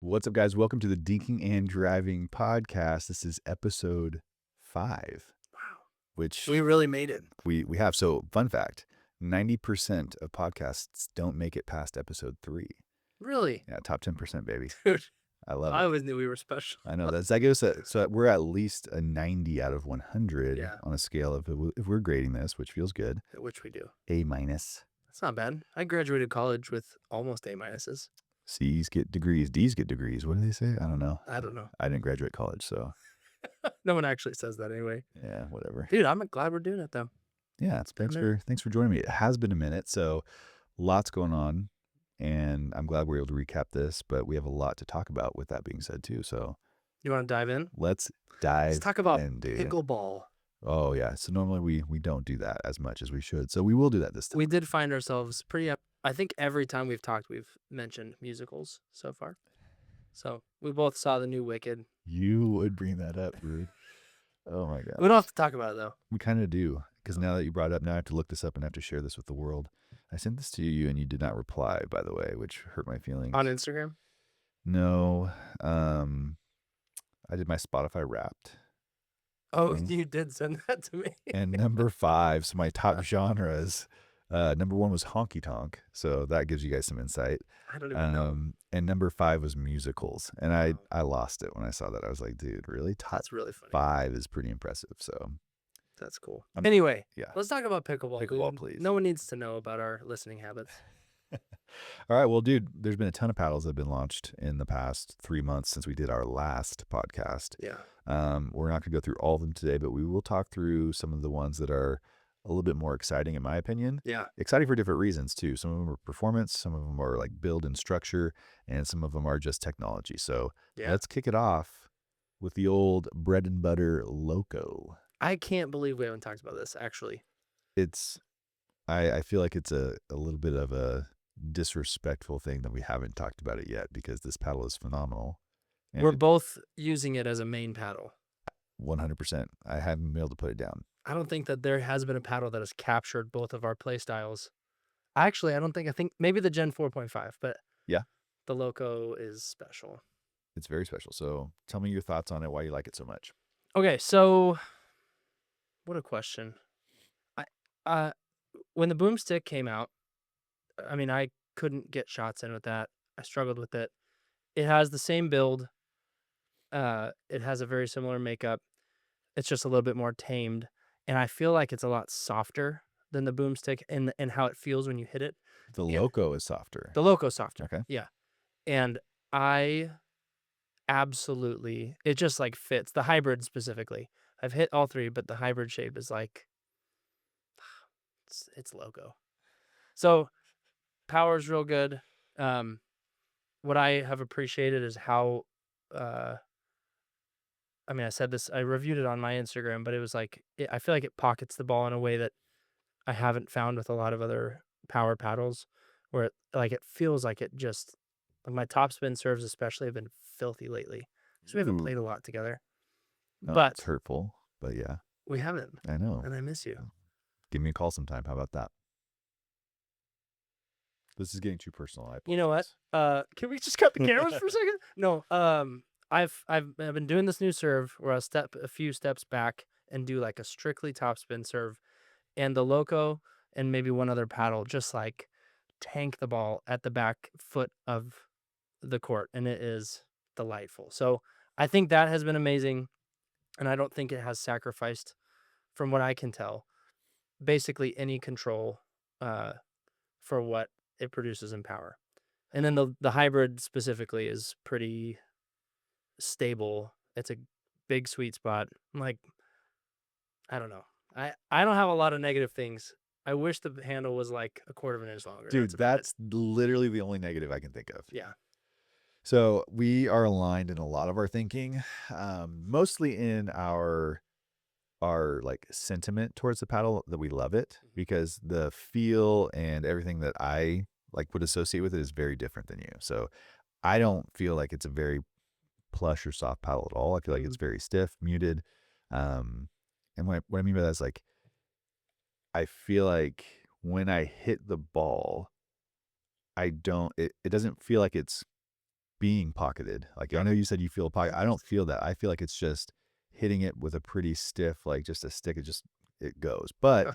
What's up, guys? Welcome to the Dinking and Driving podcast. This is episode 5, Wow. which We really made it. we have. So, fun fact, 90% of podcasts don't make it past episode 3. Really? Yeah, top 10%, baby. Dude, I love I it. always knew we were special. I know. That gives us so we're at least a 90 out of 100 Yeah. on a scale of, if we're grading this, which feels good, Which we do. A-. That's not bad. I graduated college with almost A minuses. C's get degrees, D's get degrees. What do they say? I don't know. I don't know. I didn't graduate college, so No one actually says that anyway. yeah, whatever. Dude, I'm glad we're doing it though. Yeah, thanks for joining me. It has been a minute, so lots going on, and I'm glad we're able to recap this. But we have a lot to talk about. With that being said, too, so You want to dive in? let's dive. Let's talk about in, dude. pickleball. Oh yeah. So normally we don't do that as much as we should. So we will do that this time. We did find ourselves pretty up. I think every time we've talked, we've mentioned musicals so far. So we both saw the new Wicked. You would bring that up, dude. Oh my god. We don't have to talk about it though. We kind of do, because now that you brought it up, now I have to look this up and have to share this with the world. I sent this to you and you did not reply, by the way, which hurt my feelings. On Instagram? No. I did my Spotify Wrapped. Oh, you did send that to me. And number 5, so my top genres, number 1 was honky tonk, so that gives you guys some insight. I don't even know. And number 5 was musicals, and I lost it when I saw that. I was like, dude, really? That's really funny. 5 is pretty impressive. So That's cool. Anyway, yeah. Let's talk about pickleball. Pickleball, please. No one needs to know about our listening habits. All right, well, dude, there's been a ton of paddles that have been launched in the past 3 months since we did our last podcast. Yeah. We're not going to go through all of them today, but we will talk through some of the ones that are a little bit more exciting, in my opinion. Yeah. Exciting for different reasons, too. Some of them are performance, some of them are like build and structure, and some of them are just technology. So let's kick it off with the old Bread Butter Loco. I can't believe we haven't talked about this, actually. I feel like it's a little bit of a disrespectful thing that we haven't talked about it yet, because this paddle is phenomenal. And we're both using it as a main paddle. 100%. I haven't been able to put it down. I don't think that there has been a paddle that has captured both of our play styles. Actually, I think maybe the Gen 4.5, but yeah, the Loco is special. It's very special. So tell me your thoughts on it, why you like it so much. Okay, so what a question. When the boomstick came out, I mean, I couldn't get shots in with that. I struggled with it. It has the same build. It has a very similar makeup. It's just a little bit more tamed. And I feel like it's a lot softer than the boomstick and how it feels when you hit it. The Loco is softer. The Loco's softer. Okay. Yeah. And I absolutely, it just like fits. The hybrid specifically. I've hit all 3, but the hybrid shape is like, it's Loco. So power's real good. What I have appreciated is how, I said this, I reviewed it on my Instagram, but it was like, I feel like it pockets the ball in a way that I haven't found with a lot of other power paddles, where it feels like it just, like my topspin serves especially have been filthy lately. So we haven't played a lot together. No, but it's hurtful, but yeah. We haven't. I know. And I miss you. Give me a call sometime. How about that? This is getting too personal. You know what? Can we just cut the cameras for a second? No. I've been doing this new serve where I'll step a few steps back and do like a strictly topspin serve, and the Loco and maybe one other paddle just like tank the ball at the back foot of the court, and it is delightful. So I think that has been amazing, and I don't think it has sacrificed, from what I can tell, basically any control for what it produces in power. And then the hybrid specifically is pretty stable. It's a big sweet spot. Like, I don't know. I don't have a lot of negative things. I wish the handle was like a quarter of an inch longer. Dude, that's literally the only negative I can think of. Yeah. So we are aligned in a lot of our thinking, mostly in our like sentiment towards the paddle, that we love it, because the feel and everything that I like would associate with it is very different than you. So I don't feel like it's a very plush or soft paddle at all. I feel like it's very stiff, muted. And what I mean by that is, like, I feel like when I hit the ball, it doesn't feel like it's being pocketed. Like, I Yeah. know you said you feel a pocket. I don't feel that. I feel like it's just hitting it with a pretty stiff, like just a stick. It goes. But Yeah.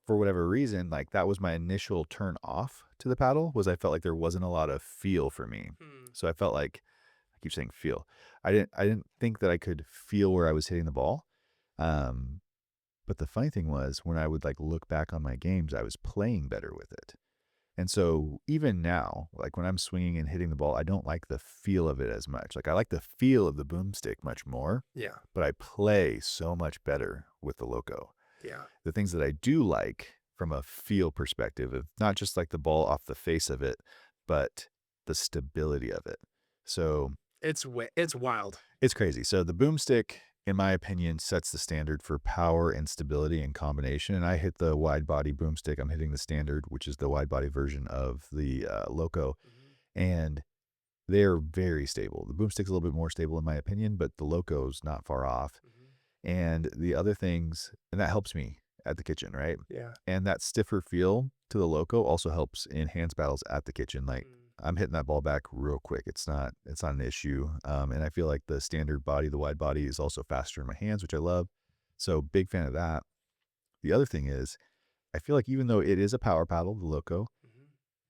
for whatever reason, like that was my initial turn off to the paddle was I felt like there wasn't a lot of feel for me. Hmm. So I felt like I keep saying feel. I didn't think that I could feel where I was hitting the ball. Um, but the funny thing was when I would like look back on my games, I was playing better with it. And so even now, like when I'm swinging and hitting the ball, I don't like the feel of it as much. Like I like the feel of the boomstick much more, Yeah. but I play so much better with the Loco. Yeah. The things that I do like from a feel perspective of not just like the ball off the face of it, but the stability of it. So It's wild. it's crazy. So the boomstick, in my opinion, sets the standard for power and stability and combination. And I hit the wide body boomstick. I'm hitting the standard, which is the wide body version of the Loco, Mhm. and they're very stable. The boomstick's a little bit more stable in my opinion, but the Loco's not far off. Mhm. And the other things, and that helps me at the kitchen, right? Yeah. And that stiffer feel to the Loco also helps in hands battles at the kitchen. Like Mm. I'm hitting that ball back real quick. It's not an issue. And I feel like the standard body, the wide body is also faster in my hands, which I love. So big fan of that. The other thing is I feel like even though it is a power paddle, the Loco, Mhm.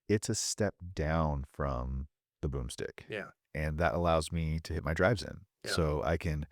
it's a step down from the boomstick. Yeah. And that allows me to hit my drives in. Yeah. So I can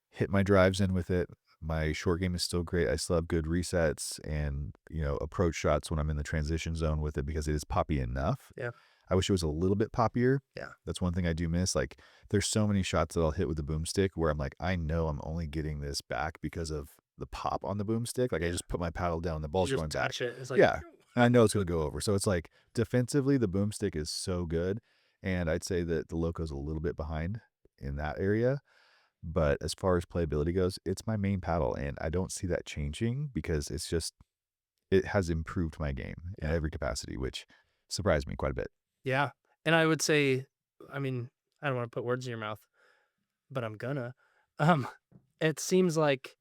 hit my drives in with it. My short game is still great. I still have good resets and, approach shots when I'm in the transition zone with it because it is poppy enough. Yeah. I wish it was a little bit poppier. Yeah. That's one thing I do miss. Like, there's so many shots that I'll hit with the boomstick where I'm like, I know I'm only getting this back because of the pop on the boomstick. Like, I Yeah. just put my paddle down, the You ball's just going back. touch it. It's like, Yeah. And I know it's going to go over. So it's like defensively, the boomstick is so good. And I'd say that the Loco's a little bit behind in that area. But as far as playability goes, it's my main paddle, and I don't see that changing because it has improved my game in yeah. every capacity, which surprised me quite a bit. Yeah. And I would say, I mean, I don't want to put words in your mouth, but I'm gonna. Um, it seems like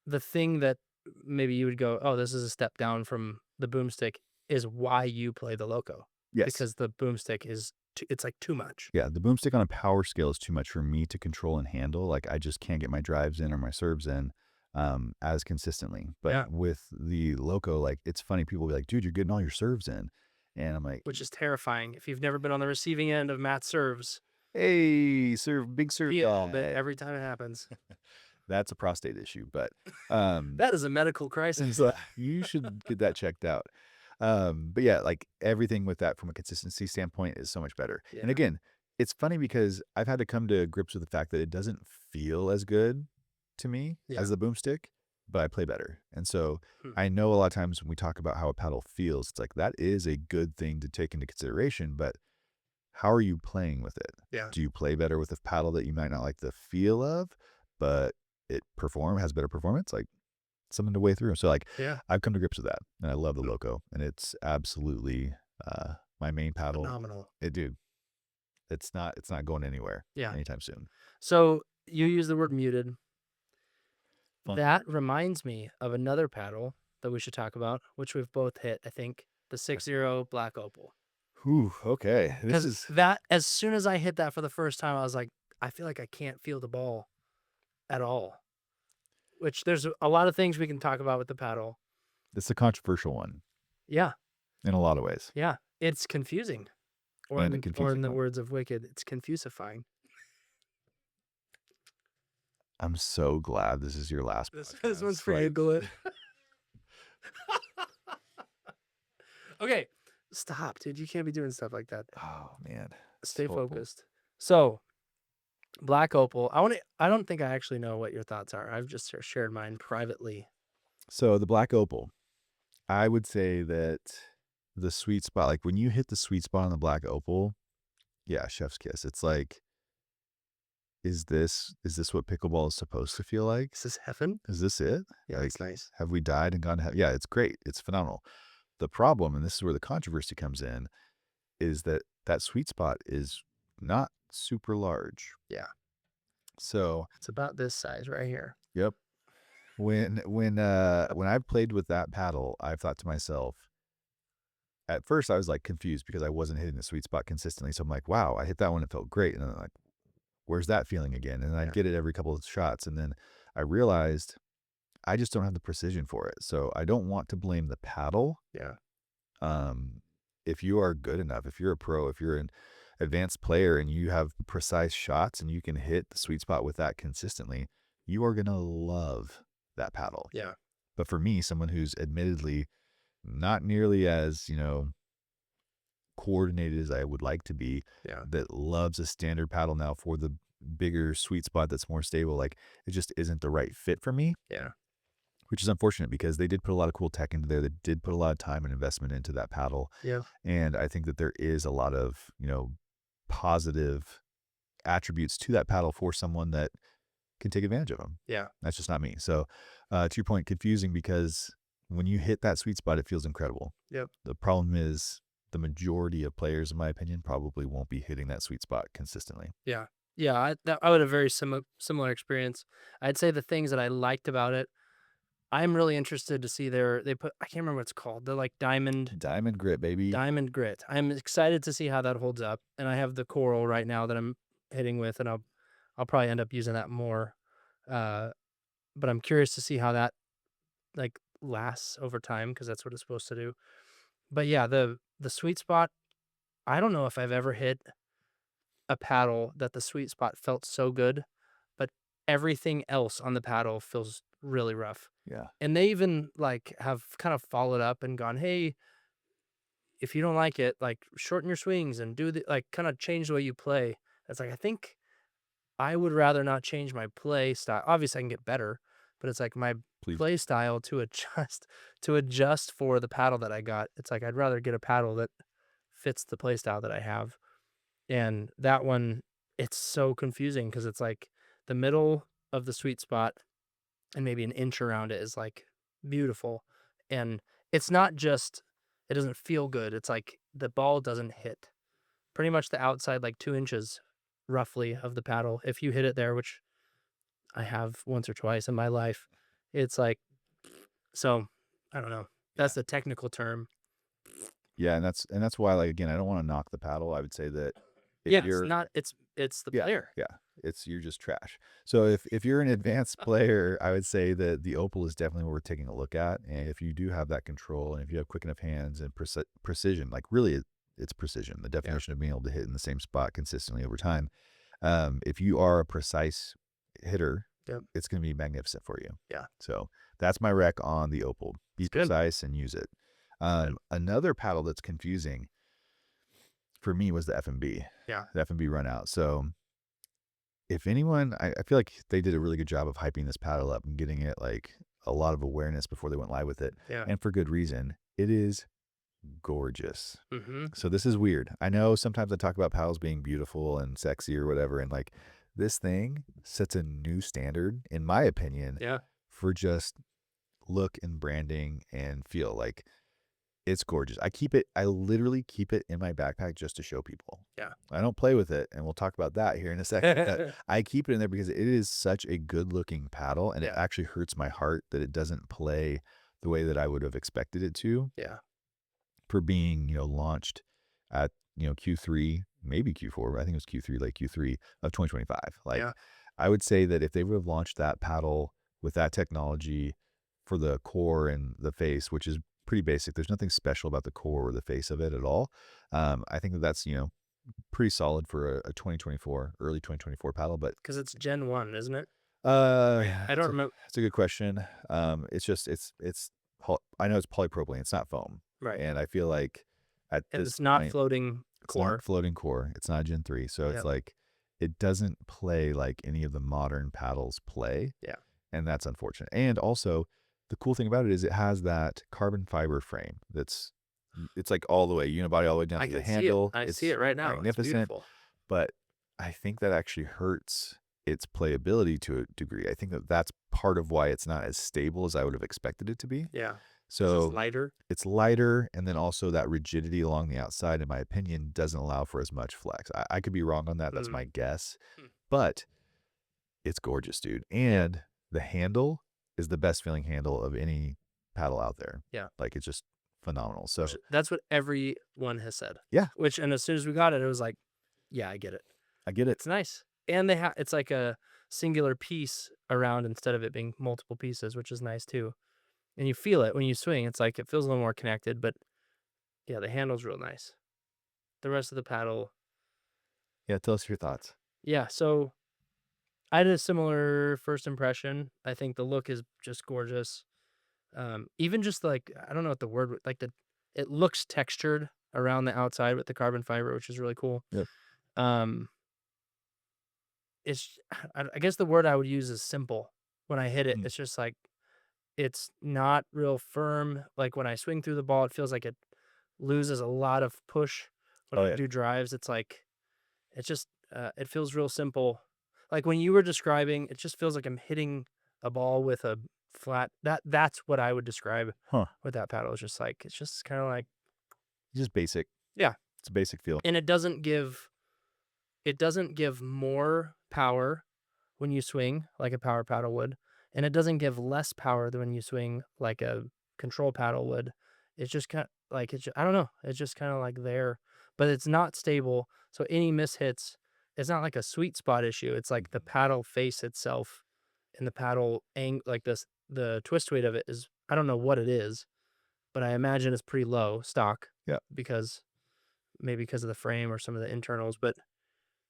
the thing that maybe you would go, oh, this is a step down from the boomstick is why you play the Loco Yes. because the boomstick is it's like too much. Yeah, the boomstick on a power scale is too much for me to control and handle. Like I just can't get my drives in or my serves in as consistently. But Yeah. with the Loco, like it's funny, people will be like, dude, you're getting all your serves in. And I'm like, Which is terrifying. If you've never been on the receiving end of Matt serves, hey, big serve feel it guy. every time it happens. That's a prostate issue. But um That is a medical crisis. so you should get that checked out. But yeah, like everything with that from a consistency standpoint is so much better. And Yeah. again, it's funny because I've had to come to grips with the fact that it doesn't feel as good to me Yeah. as the boomstick, but I play better. And so Hmm. I know a lot of times when we talk about how a paddle feels, it's like that is a good thing to take into consideration, but how are you playing with it? Yeah. Do you play better with a paddle that you might not like the feel of, but it has better performance? Like something to weigh through. So like Yeah. I've come to grips with that, and I love the Loco, and it's absolutely my main paddle. Phenomenal. Dude, it's not going anywhere Yeah. anytime soon. So you use the word muted. Fun. That reminds me of another paddle that we should talk about, which we've both hit, I think, the 60 Black Opal. Whew, okay. This Because is that, as soon as I hit that for the first time, I was like, I feel like I can't feel the ball at all. Which there's a lot of things we can talk about with the paddle. a controversial one Yeah, in a lot of ways, yeah, it's confusing, or and a or in confusing the one. words of Wicked, it's confusifying. I'm so glad this is your last This one's podcast. for you, Gullet. Okay, stop, dude. You can't be doing stuff like that. Oh man, Stay So horrible. focused. So, Black Opal. I don't think I actually know what your thoughts are. I've just shared mine privately. So the Black Opal, I would say that the sweet spot, like when you hit the sweet spot on the Black Opal, yeah, chef's kiss. It's like, is this what pickleball is supposed to feel like? Is this heaven? Is this it? Yeah, Like, it's nice. have we died and gone to heaven? Yeah, it's great. It's phenomenal. The problem, and this is where the controversy comes in, is that that sweet spot is not super large. Yeah, So, it's about this size right here. yep. When I've played with that paddle, I've thought to myself, at first I was like confused because I wasn't hitting the sweet spot consistently. So I'm like, wow, I hit that one. It felt great. And then I'm like, where's that feeling again? And I'd Yeah. get it every couple of shots. And then I realized I just don't have the precision for it. So I don't want to blame the paddle. Yeah. Um, if you are good enough, if you're a pro, if you're an advanced player and you have precise shots and you can hit the sweet spot with that consistently, you are going to love that paddle. Yeah. But for me, someone who's admittedly not nearly as, coordinated as I would like to be, Yeah. that loves a standard paddle now for the bigger sweet spot that's more stable, like it just isn't the right fit for me, Yeah. which is unfortunate because they did put a lot of cool tech into there. They did put a lot of time and investment into that paddle. Yeah. And I think that there is a lot of, positive attributes to that paddle for someone that can take advantage of them. Yeah. That's just not me. So, to your point, confusing because when you hit that sweet spot, it feels incredible. Yep. The problem is the majority of players, in my opinion, probably won't be hitting that sweet spot consistently. Yeah. Yeah. I would have very similar experience. I'd say the things that I liked about it, I'm really interested to see they put, I can't remember what it's called. They're like Diamond grit, baby. diamond grit. I'm excited to see how that holds up. And I have the coral right now that I'm hitting with, and I'll probably end up using that more. Uh, but I'm curious to see how that like lasts over time because that's what it's supposed to do. But yeah, the sweet spot, I don't know if I've ever hit a paddle that the sweet spot felt so good, but everything else on the paddle feels really rough. Yeah. And they even like have kind of followed up and gone, "Hey, if you don't like it, like shorten your swings and do the like kind of change the way you play." It's like I think I would rather not change my play style. Obviously, I can get better, but it's like my Please. play style to adjust for the paddle that I got. It's like I'd rather get a paddle that fits the play style that I have. And that one, it's so confusing because it's like the middle of the sweet spot and maybe an inch around it is like beautiful. And it's not just, it doesn't feel good. It's like the ball doesn't hit pretty much the outside, like 2 inches roughly of the paddle. If you hit it there, which I have once or twice in my life, it's like, so I don't know. Yeah. That's the technical term. Yeah, and that's why, like, again, I don't wanna knock the paddle. I would say that if Yeah, it's you're not, it's the yeah, player. yeah, you're just trash. So if you're an advanced player, I would say that the Opal is definitely worth taking a look at, and if you do have that control, and if you have quick enough hands and precision, like, really, it's precision, the Yeah. definition of being able to hit in the same spot consistently over time. If you are a precise hitter, Yep. it's gonna be magnificent for you. Yeah. So, that's my rec on the Opal. Be It's good. precise and use it. Good. Another paddle that's confusing for me was the F&B, Yeah. the F&B Runout. So, if anyone, I feel like they did a really good job of hyping this paddle up and getting it, like, a lot of awareness before they went live with it, Yeah. and for good reason. It is gorgeous. Mm-hmm. So this is weird. I know sometimes I talk about paddles being beautiful and sexy or whatever, and, like, this thing sets a new standard, in my opinion, Yeah. for just look and branding and feel. Like, it's gorgeous. I literally keep it in my backpack just to show people. Yeah. I don't play with it, and we'll talk about that here in a second, but I keep it in there because it is such a good-looking paddle, and it Yeah. actually hurts my heart that it doesn't play the way that I would have expected it to Yeah. for being, launched at, Q3, maybe Q4, but I think it was Q3, like Q3 of 2025. Like, Yeah. I would say that if they would have launched that paddle with that technology for the core and the face, which is pretty basic, there's nothing special about the core or the face of it at all. I think that that's, pretty solid for a 2024, early 2024 paddle. But Because it's Gen 1, isn't it? I don't it's a, remember. it's a good question. It's just, I know it's polypropylene, it's not foam. Right. And I feel like at And this it's not point, floating it's not core. floating core. It's not Gen 3. So it's Yep. like, it doesn't play like any of the modern paddles play. Yeah. And that's unfortunate. And also, the cool thing about it is it has that carbon fiber frame it's like all the way, unibody all the way down I to the can see it. handle. I It's see it right now. It's magnificent. beautiful. But I think that actually hurts its playability to a degree. I think that that's part of why it's not as stable as I would have expected it to be. Yeah. 'Cause it's So lighter. it's lighter, and then also that rigidity along the outside, in my opinion, doesn't allow for as much flex. I could be wrong on that. That's my Mm. guess. Hmm. But it's gorgeous, dude. Yeah. And the handle is the best feeling handle of any paddle out there. Yeah. Like, it's just phenomenal. Which So that's what everyone has said. yeah, Which and as soon as we got it, it was like, yeah, I get it. I get it. It's nice. And they have it's like a singular piece around instead of it being multiple pieces, which is nice too. And you feel it when you swing. It's like it feels a little more connected, but yeah, the handle's real nice. The rest of the paddle, Yeah, tell us your thoughts. yeah. So I had a similar first impression. I think the look is just gorgeous. Even just like I don't know what the word like the it looks textured around the outside with the carbon fiber, which is really cool. Yep. Um, it's I guess the word I would use is simple. When I hit it, Mm. it's just like it's not real firm. Like when I swing through the ball, it feels like it loses a lot of push. When Oh I yeah. do drives, it's like it's just it feels real simple. Like when you were describing, it just feels like I'm hitting a ball with a flat. That's what I would describe Huh. with that paddle. It's just like it's just kind of like Just basic. yeah, It's a basic feel. and it doesn't give more power when you swing like a power paddle would, and it doesn't give less power than when you swing like a control paddle would. It's just kind of like I don't know. It's just kind of like there, but it's not stable. So any mishits, it's not like a sweet spot issue. It's like the Mhm. paddle face itself and the paddle like this. The twist weight of it is I don't know what it is, but I imagine it's pretty low stock Yeah. because maybe because of the frame or some of the internals. But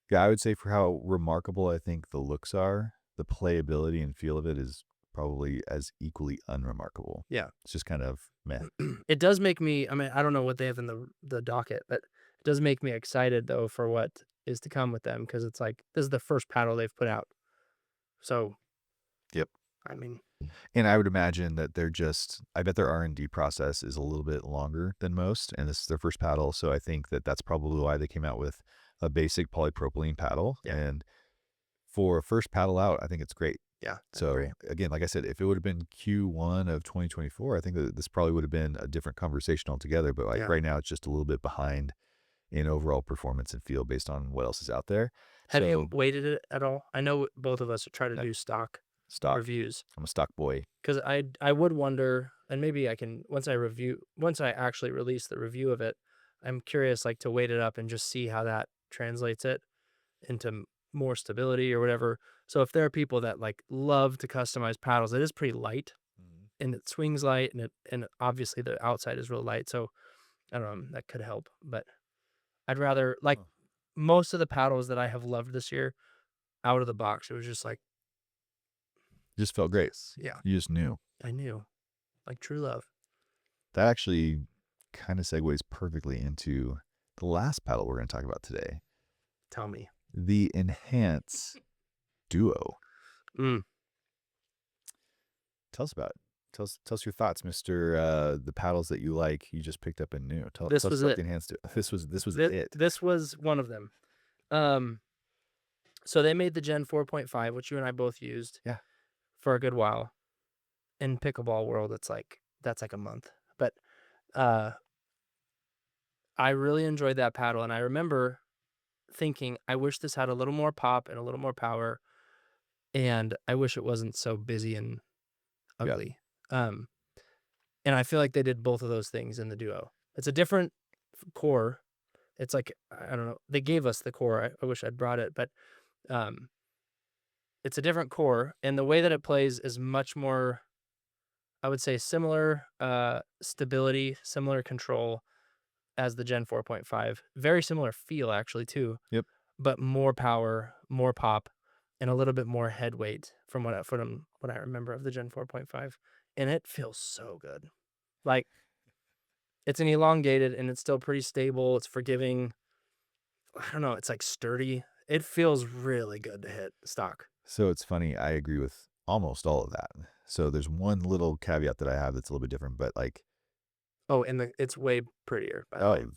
Yeah, I would say for how remarkable I think the looks are, the playability and feel of it is probably as equally unremarkable. yeah, It's just kind of meh. it does make me I mean, I don't know what they have in the docket, but it does make me excited though for what is to come with them because it's like this is the first paddle they've put out. So, Yep. I mean, And I would imagine that I bet their R&D process is a little bit longer than most, and this is their first paddle, so I think that that's probably why they came out with a basic polypropylene paddle, yeah, and for a first paddle out, I think it's great. yeah, I agree. So, again, like I said, if it would have been Q1 of 2024, I think that this probably would have been a different conversation altogether, but, like, Yeah. right now, it's just a little bit behind in overall performance and feel based on what else is out there. Have you So, weighted it at all? I know both of us try to yeah, do stock stock. reviews I'm a stock boy. because I would wonder, and maybe I can once I actually release the review of it, I'm curious like to weight it up and just see how that translates it into more stability or whatever. So if there are people that like love to customize paddles, it is pretty light Mhm. and it swings light and obviously the outside is real light. So I don't know, that could help. But I'd rather like Huh. most of the paddles that I have loved this year out of the box, it was just like Just felt great. this. Yeah. You just knew. I knew. Like true love. That actually kind of segues perfectly into the last paddle we're going to talk about today, Tell me. the Enhance Duo. Mm, Tell us about it. Tell us your thoughts, Mister. The paddles that you like, you just picked up and new. this Tell us was about it. the Enhance Duo. This was This, it. this was one of them. Um, so they made the Gen 4.5, which you and I both used Yeah. for a good while. In pickleball world, it's like that's like a month. But uh I really enjoyed that paddle and I remember thinking I wish this had a little more pop and a little more power and I wish it wasn't so busy and Yeah. ugly. Um and I feel like they did both of those things in the duo. It's a different core. It's like I don't know. They gave us the core. I wish I'd brought it, but um it's a different core and the way that it plays is much more I would say similar stability, similar control as the Gen 4.5. Very similar feel actually too, Yep. but more power, more pop, and a little bit more head weight from what I remember of the Gen 4.5. And it feels so good. Like it's an elongated and it's still pretty stable. It's forgiving. I don't know, it's like sturdy. It feels really good to hit stock. So it's funny. I agree with almost all of that. So there's one little caveat that I have that's a little bit different, but like, Oh, and it's way prettier, by the way. oh,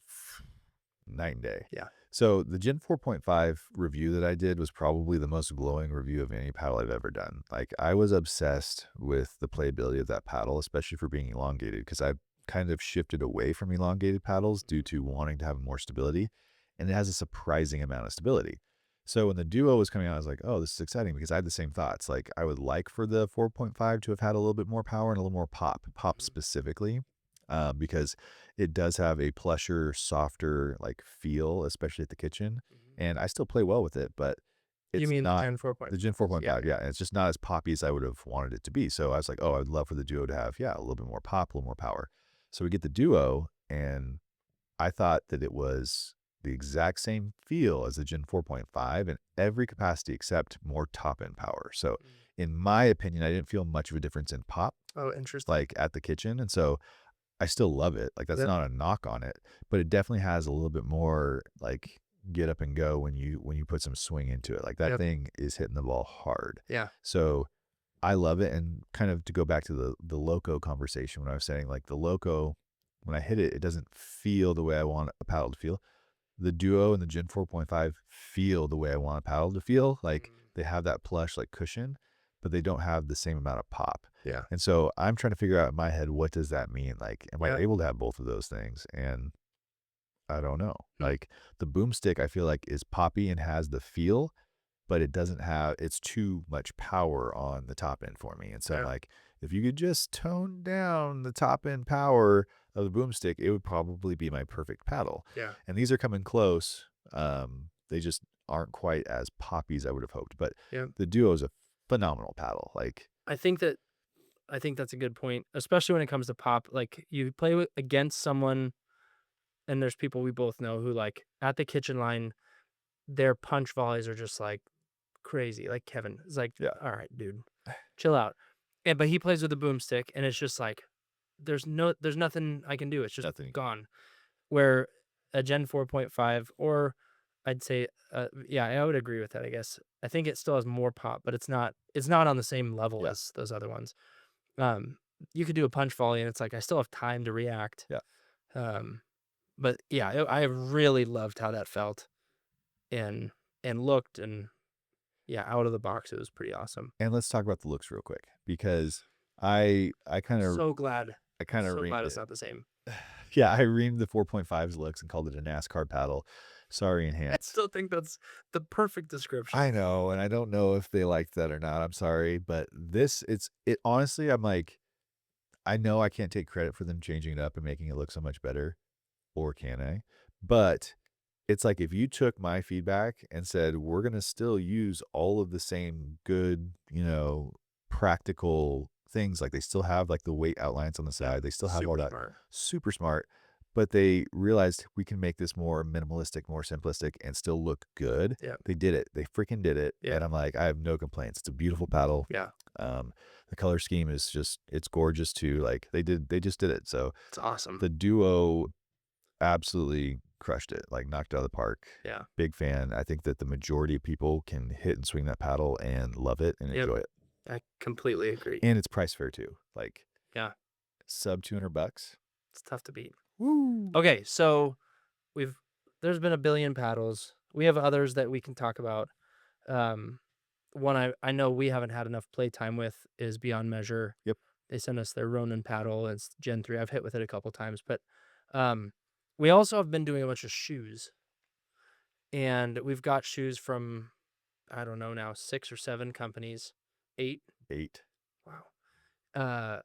night and day. Yeah. So the Gen 4.5 review that I did was probably the most glowing review of any paddle I've ever done. Like I was obsessed with the playability of that paddle, especially for being elongated, because I've kind of shifted away from elongated paddles due to wanting to have more stability. And it has a surprising amount of stability. So when the Duo was coming out, I was like, oh, this is exciting because I had the same thoughts. Like I would like for the 4.5 to have had a little bit more power and a little more pop Mhm. specifically. because it does have a plusher, softer like feel, especially at the kitchen. Mhm. And I still play well with it, but You it's mean the not Gen the 4.5? Gen Yeah, 4.5. yeah. Yeah, and it's just not as poppy as I would have wanted it to be. So I was like, oh, I would love for the Duo to have, yeah, a little bit more pop, a little more power. So we get the Duo, and I thought that it was the exact same feel as the Gen 4.5 in every capacity except more top end power. So, Mm. in my opinion, I didn't feel much of a difference in pop, Oh, interesting. like at the kitchen. And so I still love it. Like, that's Yep. not a knock on it, but it definitely has a little bit more like get up and go when you put some swing into it. Like that Yep. thing is hitting the ball hard. Yeah. So I love it. And kind of to go back to the Loco conversation when I was saying like the Loco, when I hit it, it doesn't feel the way I want a paddle to feel. The Duo and the Gen 4.5 feel the way I want a paddle to feel. Like Mm. they have that plush like cushion, but they don't have the same amount of pop. Yeah. And so I'm trying to figure out in my head, what does that mean? Like, am I Yeah. able to have both of those things? And I don't know. Hmm. Like the boomstick, I feel like is poppy and has the feel, but it's too much power on the top end for me. And so I'm Yeah. like, if you could just tone down the top end power of the boomstick, it would probably be my perfect paddle. Yeah. And these are coming close. They just aren't quite as poppy as I would have hoped. But Yeah. the Duo is a phenomenal paddle. Like, I think that I think that's a good point, especially when it comes to pop. Like you play against someone, and there's people we both know who like at the kitchen line, their punch volleys are just like crazy. Like Kevin is like, yeah, all right, dude, chill out. And but he plays with a boomstick, and it's just like there's nothing I can do. It's just nothing. gone. Where a Gen 4.5, or I'd say, yeah, I would agree with that. I guess I think it still has more pop, but it's not on the same level Yeah, as those other ones. Um, you could do a punch volley, and it's like I still have time to react. yeah. Um, but yeah, I really loved how that felt and looked, and yeah, out of the box, it was pretty awesome. And let's talk about the looks real quick because I kind of So glad, I kind of so re- glad it's not the same. yeah, I reamed the 4.5's looks and called it a NASCAR paddle. Sorry, I enhance. still think that's the perfect description. I know, and I don't know if they liked that or not. I'm sorry, but it honestly, I'm like, I know I can't take credit for them changing it up and making it look so much better, or can I? But it's like if you took my feedback and said, we're gonna still use all of the same good, practical things, like they still have like the weight outlines on the Yep, side, they still have all super that smart. super smart, but they realized we can make this more minimalistic, more simplistic, and still look good. Yep, They did it. They freaking did it. yeah, And I'm like, I have no complaints. It's a beautiful paddle. yeah, Um, the color scheme is it's gorgeous too. Like they just did it. So it's awesome. the Duo absolutely crushed it, like knocked it out of the park. Yeah, Big fan. I think that the majority of people can hit and swing that paddle and love it and yep, enjoy it. I completely agree. And it's price fair too. Like Yeah, sub $200. it's tough to beat. Woo. Okay, so we've there's been a billion paddles. We have others that we can talk about. Um, one I know we haven't had enough playtime with is Beyond Measure. Yep. They sent us their Ronin paddle. It's Gen 3. I've hit with it a couple times, but um, we also have been doing a bunch of shoes, and we've got shoes from I don't know now 6 or 7 companies, 8. 8. Wow. Uh,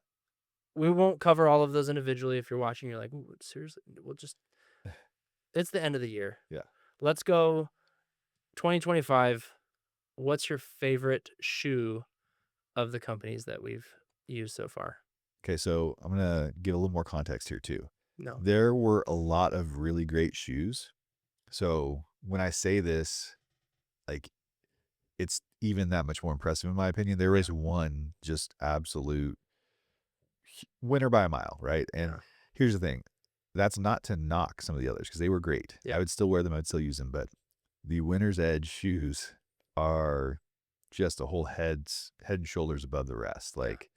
we won't cover all of those individually. If you're watching, you're like, "Ooh, seriously?" We'll just it's the end of the year. Yeah. Let's go 2025. What's your favorite shoe of the companies that we've used so far? Okay, so I'm gonna give a little more context here too. No. There were a lot of really great shoes. So when I say this, like it's even that much more impressive in my opinion. There Yeah. is one just absolute winner by a mile, right? And Yeah. here's the thing. That's not to knock some of the others because they were great. I Yeah. would still wear them, I'd still use them, but the Winner's Edge shoes are just a whole head and shoulders above the rest. Yeah. Like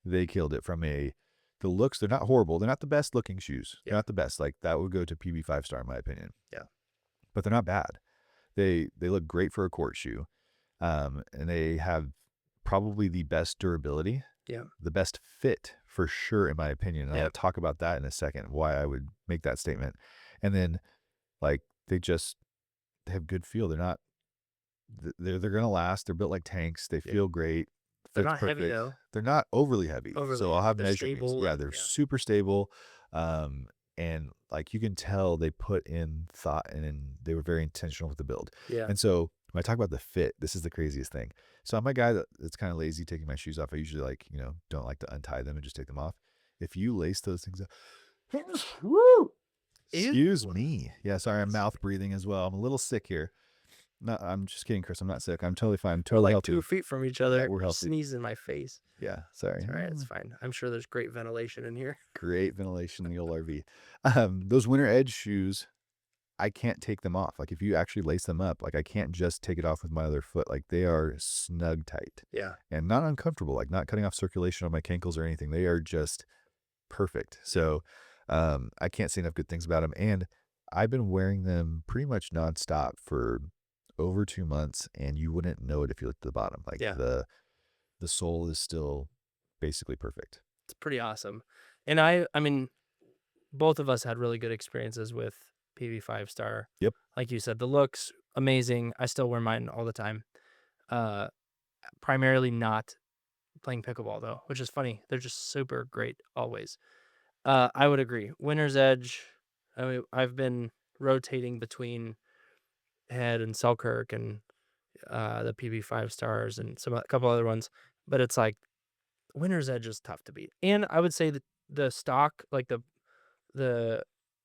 they killed it from the looks, they're not horrible. They're not the best looking shoes. They're Yeah. not the best. Like that would go to PB 5-star in my opinion. Yeah. But they're not bad. They look great for a court shoe. And they have probably the best durability, Yeah. the best fit for sure, in my opinion. And I'll Yeah. talk about that in a second, why I would make that statement. And then, like, they have good feel. They're not, they're going to last. They're built like tanks. They Yeah. feel great. They're Fits not heavy perfect. though. They're not overly heavy. Overly So I'll heavy. have They're measurements. stable Yeah, and they're yeah. super stable. Um, and like you can tell they put in thought and they were very intentional with the build. Yeah. And so when I talk about the fit, this is the craziest thing. So I'm a guy that's kind of lazy taking my shoes off. I usually like, don't like to untie them and just take them off. If you lace those things up, woo! Ew. Excuse me. Yeah, sorry, I'm mouth breathing as well. I'm a little sick here. No, I'm just kidding, Chris. I'm not sick. I'm totally fine. I'm We're totally like healthy. 2 feet from each Yeah, other. we're You healthy. sneeze in my face. Yeah, sorry. It's all right. It's fine. I'm sure there's great ventilation in here. Great ventilation in the old RV. Those winter edge shoes, I can't take them off. Like if you actually lace them up, like I can't just take it off with my other foot. Like they are snug tight Yeah. and not uncomfortable, like not cutting off circulation on my cankles or anything. They are just perfect. So I can't say enough good things about them. And I've been wearing them pretty much nonstop for over 2 months, and you wouldn't know it if you looked at the bottom. Like Yeah. the sole is still basically perfect. It's pretty awesome. And I mean, both of us had really good experiences with PV5 Star. Yep. Like you said, the looks amazing. I still wear mine all the time. Uh, Primarily not playing pickleball though, which is funny. They're just super great always. I would agree. Winter's Edge. I mean, I've been rotating between Head and Selkirk and the PV5 Stars and a couple other ones, but it's like Winter's Edge is tough to beat. And I would say that the stock, like the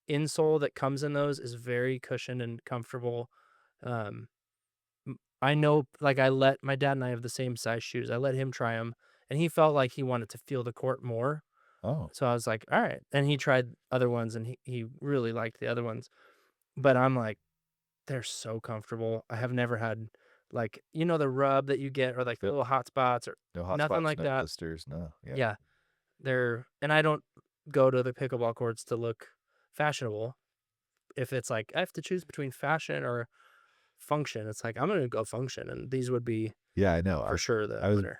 insole that comes in those, is very cushioned and comfortable. Um, I know, like I let my dad and I have the same size shoes. I let him try them, and he felt like he wanted to feel the court more. Oh, So I was like, all right. And he tried other ones, and he really liked the other ones. But I'm like, they're so comfortable. I have never had like the rub that you get or like the yep. little hot spots or No hot nothing spots, like no that. blisters, no. Yeah. Yeah, and I don't go to the pickleball courts to look fashionable. If it's like I have to choose between fashion or function, it's like I'm gonna go function, and these would be Yeah, I know. for sure the I was winner.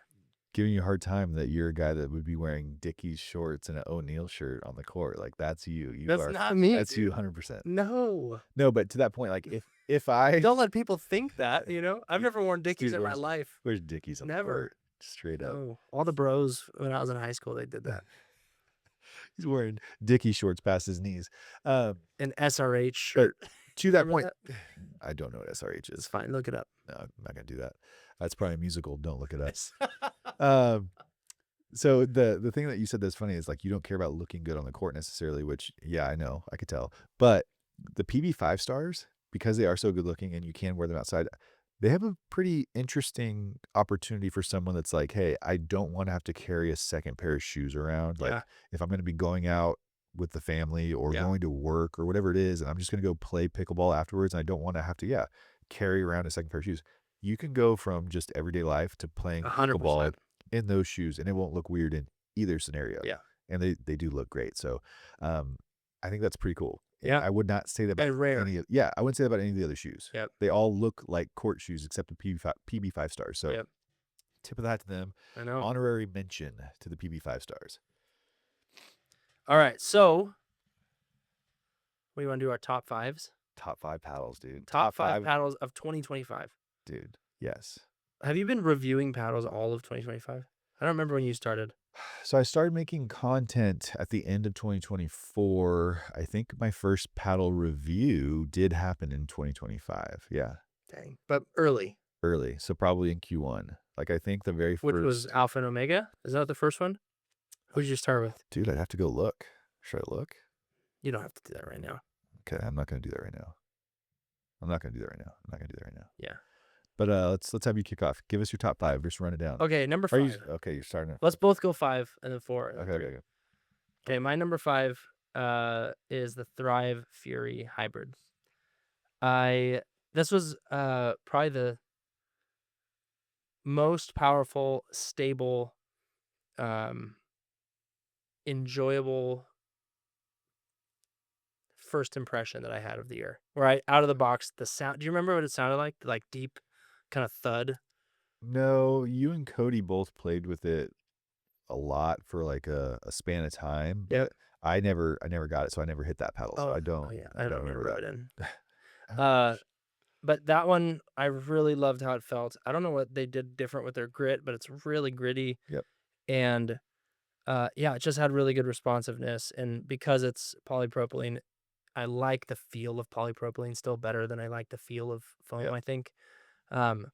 giving you a hard time that you're a guy that would be wearing Dickies shorts and an O'Neill shirt on the court. Like that's you. That's not me, That's you dude. 100%. No, No, but to that point, like if I don't let people think that. I've never worn Dickies dude, in my life. where's Dickies on the Never. court? Straight up. No, all the bros when I was in high school, they did that. He's wearing Dickie shorts past his knees. Um, An SRH but shirt. to that Remember point, that? I don't know what SRH It's is. fine. Look it up. No, I'm not gonna do that. That's probably a musical. Don't look it up. Um, so the thing that you said that's funny is like you don't care about looking good on the court necessarily, which yeah, I know, I could tell. But the PB5 stars, because they are so good looking and you can wear them outside, they have a pretty interesting opportunity for someone that's like, hey, I don't want to have to carry a second pair of shoes around. Like Yeah. if I'm going to be going out with the family or Yeah. going to work or whatever it is, and I'm just going to go play pickleball afterwards, and I don't want to have to, yeah, carry around a second pair of shoes. You can go from just everyday life to playing pickleball 100%. in those shoes, and it won't look weird in either scenario. Yeah. And they do look great. So, I think that's pretty cool. Yeah. I would not say that about And rare. I wouldn't say that about any of the other shoes. Yep. They all look like court shoes except the PB5 stars. So, Yep. tip of the hat to them. I know. Honorary mention to the PB5 stars. All right. So we want to do our top fives. Top 5 paddles, dude. Top five paddles of 2025. Dude. Yes. Have you been reviewing paddles all of 2025? I don't remember when you started. So I started making content at the end of 2024. I think my first paddle review did happen in 2025. Yeah, Dang. But early, early. So probably in Q1. Like I think the very which was first. Alpha and Omega. Is that the first one? Who did you start with? Dude, I'd have to go look. Should I look? You don't have to do that right now. Okay, I'm not gonna do that right now. I'm not gonna do that right now. I'm not gonna do that right now. Yeah. But let's have you kick off. Give us your top 5. Just run it down. Okay, number Are 5. you okay? You're starting. Let's both go 5 and then 4. And then Okay, 3. okay, okay. Okay, my number 5 is the Thrive Fury Hybrid. This was probably the most powerful, stable, enjoyable first impression that I had of the year. Where out of the box, the sound. Do you remember what it sounded like? The, like deep kind of thud. No, you and Cody both played with it a lot for like a span of time. Yeah. I never got it, so I never hit that pedal. So I don't. Oh yeah, I don't remember rub that. it in. But that one, I really loved how it felt. I don't know what they did different with their grit, but it's really gritty. Yep. And Yeah, it just had really good responsiveness, and because it's polypropylene, I like the feel of polypropylene still better than I like the feel of foam, Yep. I think. Um,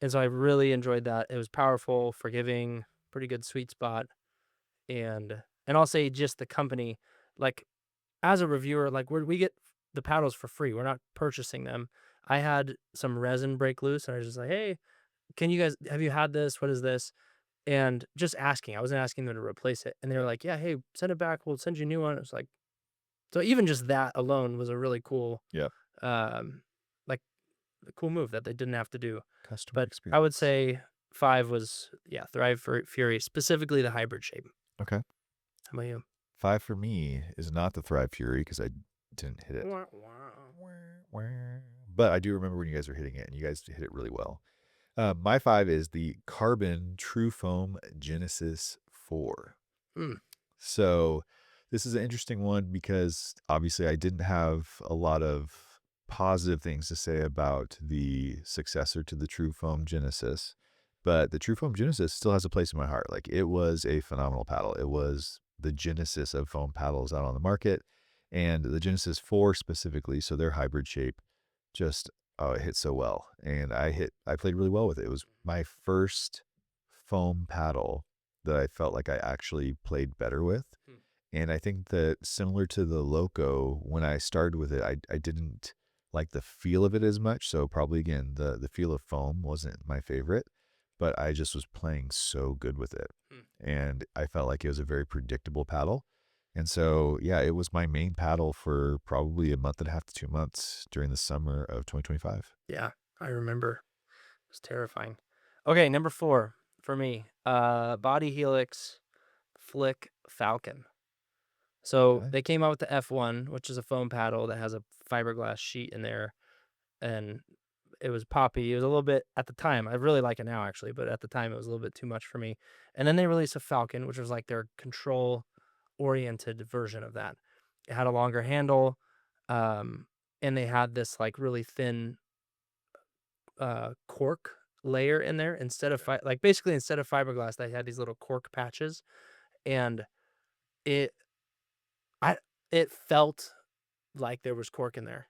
and so I really enjoyed that. It was powerful, forgiving, pretty good sweet spot, and I'll say just the company, like as a reviewer, like we get the paddles for free. We're not purchasing them. I had some resin break loose, and I was just like, "Hey, can you guys have you had this? What is this?" And just asking. I wasn't asking them to replace it, and they were like, "Yeah, hey, send it back. We'll send you a new one." It was like, so even just that alone was a really cool, Yep. um, like a cool move that they didn't have to do. Customer But I would experience. say 5 was, yeah, Thrive for Fury, specifically the hybrid shape. Okay. How about you? 5 for me is not the Thrive Fury because I didn't hit it. Wah, wah. But I do remember when you guys were hitting it, and you guys hit it really well. My 5 is the Carbon True Foam Genesis 4. Mm, So this is an interesting one because obviously I didn't have a lot of positive things to say about the successor to the True Foam Genesis, but the True Foam Genesis still has a place in my heart. Like it was a phenomenal paddle. It was the genesis of foam paddles out on the market, and the Genesis 4 specifically, so their hybrid shape just oh, it hit so well. And I played really well with it. It was my first foam paddle that I felt like I actually played better with. mm, And I think that similar to the Loco, when I started with it, I didn't like the feel of it as much. So probably again, the feel of foam wasn't my favorite, but I just was playing so good with it. mm. And I felt like it was a very predictable paddle. And so, yeah, it was my main paddle for probably a month and a half to 2 months during the summer of 2025. Yeah, I remember. It was terrifying. Okay, number 4 for me, Body Helix Flick Falcon. So Okay. they came out with the F1, which is a foam paddle that has a fiberglass sheet in there, and it was poppy. It was a little bit at the time. I really like it now actually, but at the time it was a little bit too much for me. And then they released a Falcon, which was like their control oriented version of that. It had a longer handle, um, and they had this like really thin cork layer in there instead of like basically instead of fiberglass, they had these little cork patches, and it I it felt like there was cork in there.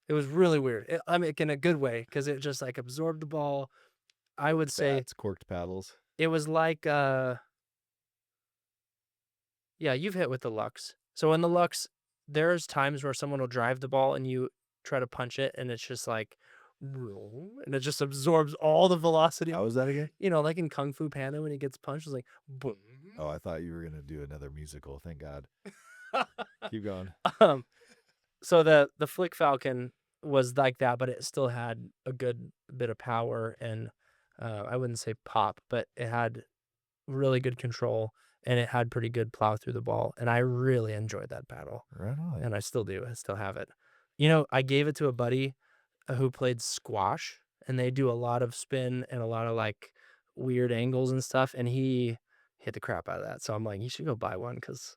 It was really weird. I mean, in a good way because it just like absorbed the ball. I would say Bats, corked paddles. it was like, yeah, you've hit with the Lux. So in the Lux, there's times where someone will drive the ball and you try to punch it, and it's just like, and it just absorbs all the velocity. How was that again? Like in Kung Fu Panda when he gets punched, it's like, boom. Oh, I thought you were going to do another musical. Thank God. Keep going. um, so the Flick Falcon was like that, but it still had a good bit of power and I wouldn't say pop, but it had really good control and it had pretty good plow through the ball. And I really enjoyed that paddle. Right on. And I still do. I still have it. I gave it to a buddy who played squash and they do a lot of spin and a lot of like weird angles and stuff. And he hit the crap out of that. So I'm like, you should go buy one because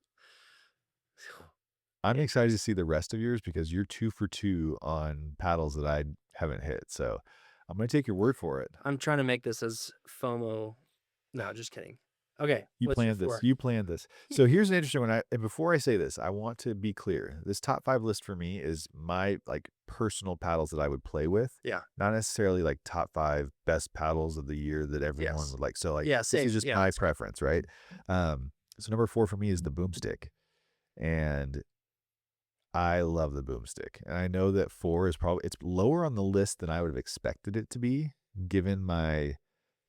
I'm excited to see the rest of yours because you're 2 for 2 on paddles that I haven't hit. So I'm going to take your word for it. I'm trying to make this as FOMO. No, just kidding. Okay, You what's your planned this. 4? You planned this. So here's an interesting one. And before I say this, I want to be clear. This top 5 list for me is my like personal paddles that I would play with, Yeah. not necessarily like top 5 best paddles of the year that everyone Yes. would like. So like Yeah, this is same. just Yeah, my same. preference, right? So number 4 for me is the boomstick. And I love the boomstick. And I know that 4 is probably it's lower on the list than I would have expected it to be, given my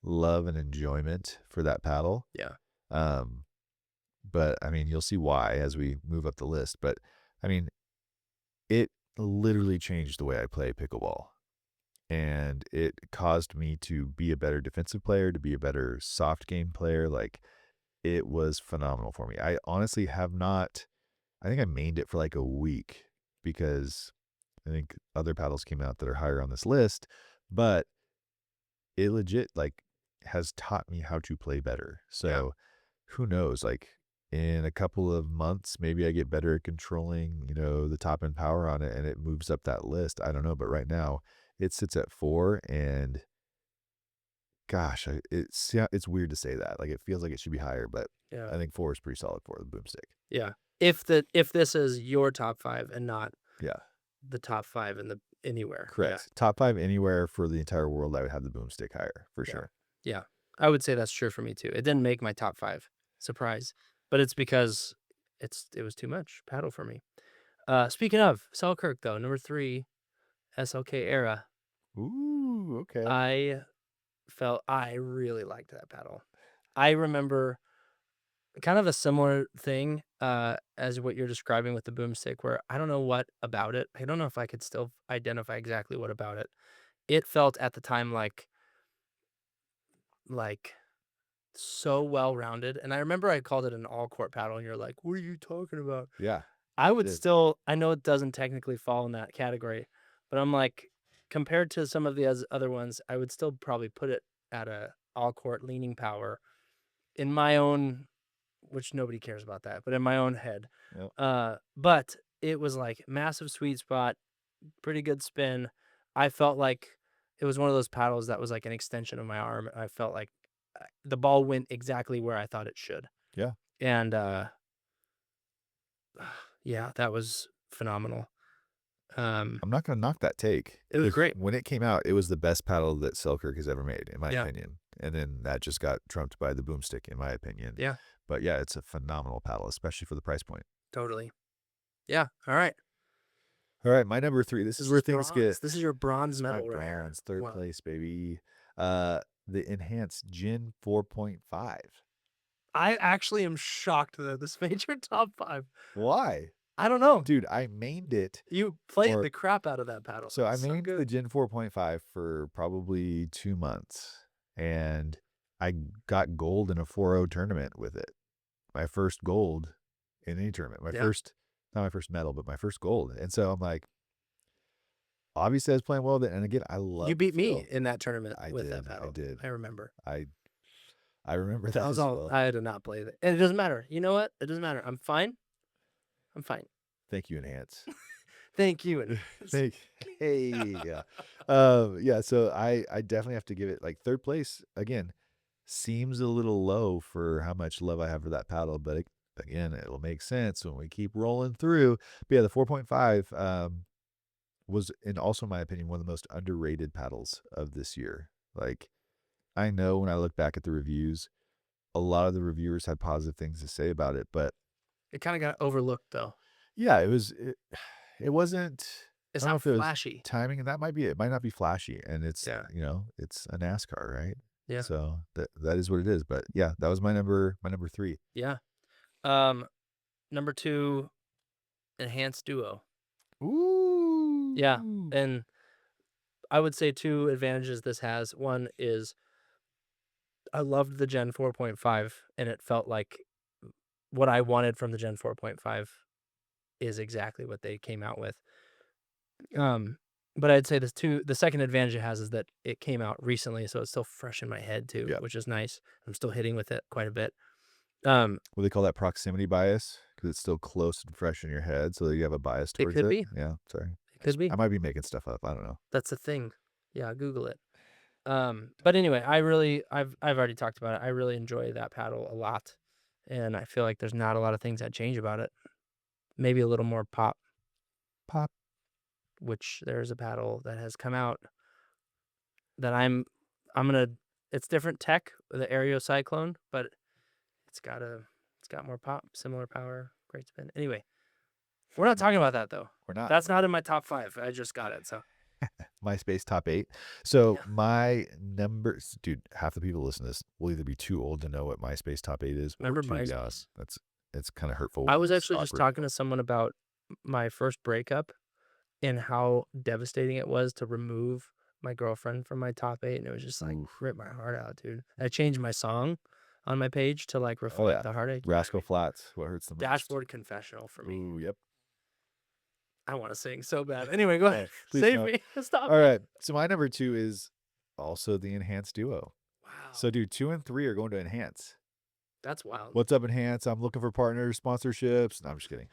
love and enjoyment for that paddle. Yeah. Um, but I mean, you'll see why as we move up the list. But I mean, it literally changed the way I play pickleball. And it caused me to be a better defensive player, to be a better soft game player. Like it was phenomenal for me. I honestly have not, I think I mained it for like a week because I think other paddles came out that are higher on this list, but it legit like has taught me how to play better. Yeah. So who knows? Like in a couple of months, maybe I get better at controlling, the top end power on it and it moves up that list. I don't know. But right now it sits at 4 and gosh, it's weird to say that. Like, it feels like it should be higher, but Yeah. I think 4 is pretty solid for the boomstick. Yeah. If this is your top 5 and not Yeah, the top 5 in the anywhere. Yeah. correct. Top 5 anywhere for the entire world, I would have the boomstick higher for Yeah. sure. Yeah. I would say that's true for me too. It didn't make my top 5. Surprise. But it's because it was too much paddle for me. Speaking of Selkirk though, number 3, SLK era. Ooh, okay. I really liked that paddle. I remember kind of a similar thing as what you're describing with the boomstick, where I don't know what about it. I don't know if I could still identify exactly what about it. It felt at the time like so well rounded, and I remember I called it an all court paddle, and you're like, "What are you talking about?" Yeah, I it would did. still, I know it doesn't technically fall in that category, but I'm like, compared to some of the other ones, I would still probably put it at a all court leaning power in my own, which nobody cares about that, but in my own head. Yep. But it was like massive sweet spot, pretty good spin. I felt like it was one of those paddles that was like an extension of my arm. I felt like the ball went exactly where I thought it should. Yeah. And yeah, that was phenomenal. Um, I'm not gonna knock that take it was because great. when it came out, it was the best paddle that Selkirk has ever made, in my Yeah, opinion. And then that just got trumped by the boomstick, in my opinion. yeah, But yeah, it's a phenomenal paddle, especially for the price point. totally. Yeah. All right. All right, my number 3. This This is where is things get bronze. This is your bronze It's my medal right here. bronze, 3rd Wow. place, baby. The enhanced Gin 4.5. I actually am shocked that this made your top 5. Why? I don't know. Dude, I mained it You played for the crap out of that paddle. so I It's so mained the good. Gin 4.5 for probably 2 months, and I got gold in a 4-0 tournament with it. My first gold in any tournament. My Yeah. first not my first medal, but my first gold, and so I'm like, obviously, I was playing well then, and again, I You love the beat me feel. in that tournament I with that did, I paddle. did. I remember. I I remember I that was as all well. I did not play that. And it doesn't matter. You know what? It doesn't matter. I'm fine. I'm fine. Thank you, Enhance. Thank you. And Thank Hey, yeah. Yeah, so I definitely have to give it, like, 3rd place, again, seems a little low for how much love I have for that paddle, but again, it'll make sense when we keep rolling through. But yeah, the 4.5, was, in also my opinion, one of the most underrated paddles of this year. Like, I know when I look back at the reviews, a lot of the reviewers had positive things to say about it, but it kind of got overlooked though. yeah, it wasn't I It's don't know not if it was flashy. timing, and that might be it. It might not be flashy, and it's, Yeah. it's a NASCAR, right? Yeah. So that is what it is, but yeah, that was my number 3. Yeah. Um, number 2, enhanced duo. Yeah. Ooh. And I would say 2 advantages this has. One is I loved the Gen 4.5 and it felt like what I wanted from the Gen 4.5 is exactly what they came out with. Um, but I'd say the second advantage it has is that it came out recently, so it's still fresh in my head too, Yeah. which is nice. I'm still hitting with it quite a bit. Um, What they call that proximity bias because it's still close and fresh in your head, so you have a bias it towards could it. be. Yeah, sorry. It could I be. might be making stuff up, I don't know. That's the thing. Yeah, Google it. But anyway, I've already talked about it. I really enjoy that paddle a lot, and I feel like there's not a lot of things that change about it. Maybe a little more pop, Pop. which there's a paddle that has come out that I'm gonna. It's different tech, the Aereo Cyclone, but it's got more pop, similar power, great spin. Anyway, we're not talking about that though. We're not. That's not in my top 5. I just got it. So MySpace top 8. So yeah, my numbers, dude, half the people listen to this will either be too old to know what MySpace top 8 is or remember too young. MySpace? It's kind of hurtful. I was It's actually just awkward. talking to someone about my first breakup and how devastating it was to remove my girlfriend from my top 8, and it was just like Oof. ripped my heart out, dude. I changed my song on my page to like Oh reflect yeah. the heartache. You know what I Rascal mean? Flats. What hurts the most? Dashboard confessional for me. Ooh, yep. I want to sing so bad. Anyway, go ahead. Please Save don't. me. Stop All me. right. So my number 2 is also the enhanced duo. Wow, So dude, 2 and 3 are going to enhance. that's wild. What's up, enhance? I'm looking for partners, sponsorships. No, I'm just kidding.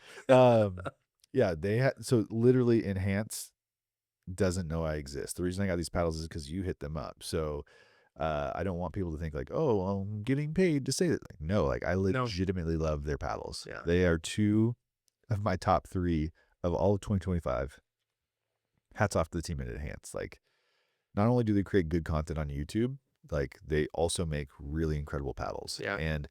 Yeah, they had so literally enhance doesn't know I exist. The reason I got these paddles is because you hit them up. So I don't want people to think like, oh, well, I'm getting paid to say that. Like, no, like I No. legitimately love their paddles. Yeah. They are two of my top three of all of 2025. Hats off to the team at Enhance. Like, not only do they create good content on YouTube, like they also make really incredible paddles. Yeah. And